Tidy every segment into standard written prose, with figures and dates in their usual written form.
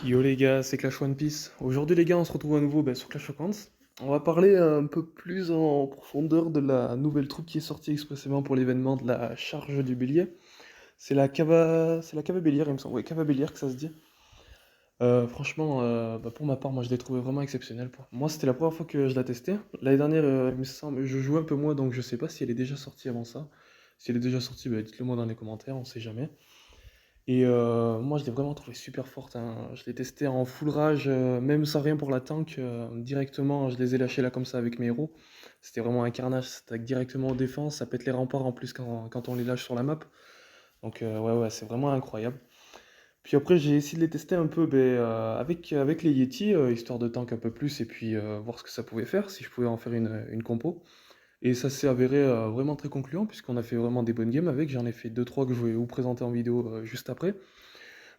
Yo les gars, c'est Clash One Piece. Aujourd'hui les gars, on se retrouve à nouveau sur Clash of Clans. On va parler un peu plus en profondeur de la nouvelle troupe qui est sortie expressément pour l'événement de la charge du bélier. C'est la Cava Bélière, il me semble. Ouais, Cava Bélière que ça se dit. Franchement, pour ma part, moi je l'ai trouvé vraiment exceptionnelle. Moi, c'était la première fois que je la testais. L'année dernière, il me semble, je jouais un peu moins, donc je sais pas si elle est déjà sortie avant ça. Si elle est déjà sortie, dites-le moi dans les commentaires, on sait jamais. Et moi, je l'ai vraiment trouvé super forte, hein. Je l'ai testé en full rage, même sans rien pour la tank. Directement, je les ai lâchés là comme ça avec mes héros. C'était vraiment un carnage, ça attaque directement aux défenses, ça pète les remparts en plus quand on les lâche sur la map. Donc ouais, c'est vraiment incroyable. Puis après, j'ai essayé de les tester un peu avec les Yeti, histoire de tank un peu plus et puis voir ce que ça pouvait faire, si je pouvais en faire une compo. Et ça s'est avéré vraiment très concluant, puisqu'on a fait vraiment des bonnes games avec. J'en ai fait deux trois que je vais vous présenter en vidéo juste après.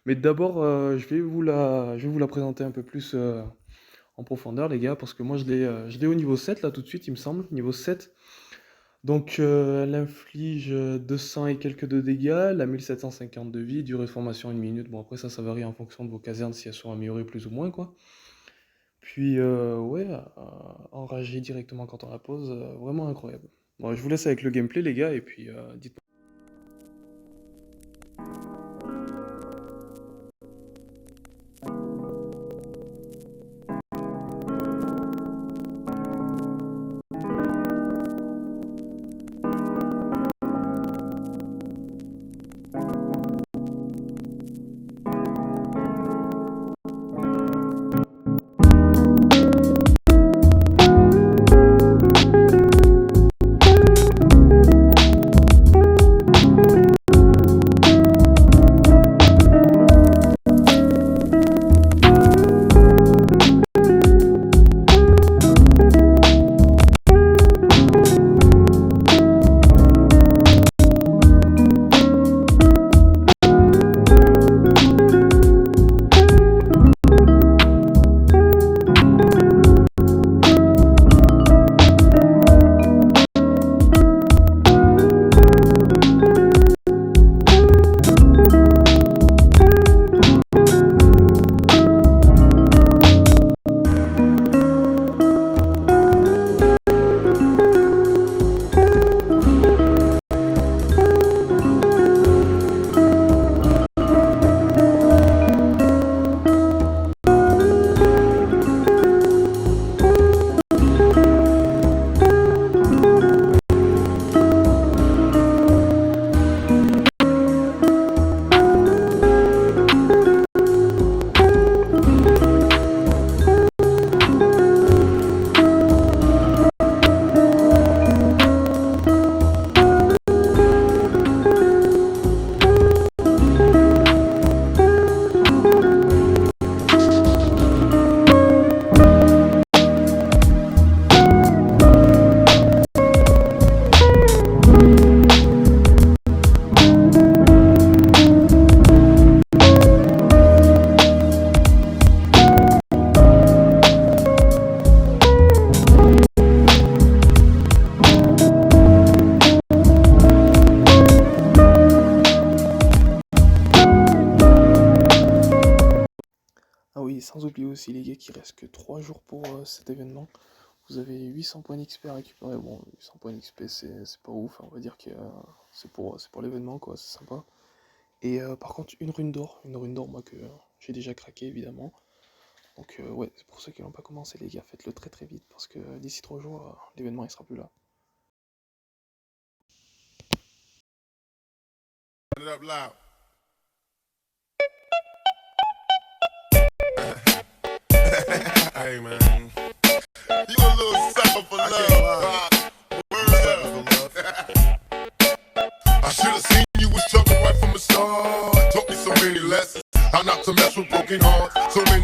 Mais d'abord, je vais vous la présenter un peu plus en profondeur, les gars, parce que moi, je l'ai au niveau 7 là, tout de suite, il me semble, niveau 7. Donc, elle inflige 200 et quelques de dégâts, elle a 1750 de vie, durée de formation 1 minute. Bon, après, ça varie en fonction de vos casernes, si elles sont améliorées plus ou moins, quoi. Puis, ouais, enragé directement quand on la pose, vraiment incroyable. Bon, je vous laisse avec le gameplay, les gars, et puis dites-moi. Ah oui, sans oublier aussi les gars qu'il reste que 3 jours pour cet événement. Vous avez 800 points d'XP à récupérer. Bon, 800 points d'XP c'est pas ouf, hein. On va dire que c'est pour l'événement quoi, c'est sympa. Et par contre, une rune d'or moi que j'ai déjà craqué évidemment. Donc ouais, c'est pour ceux qui n'ont pas commencé les gars, faites-le très très vite parce que d'ici 3 jours, l'événement il sera plus là. Turn it up loud. Hey man, you a little sucker for love. I should have seen you was trouble right from the start. Taught me so many lessons. How not to mess with broken hearts. So many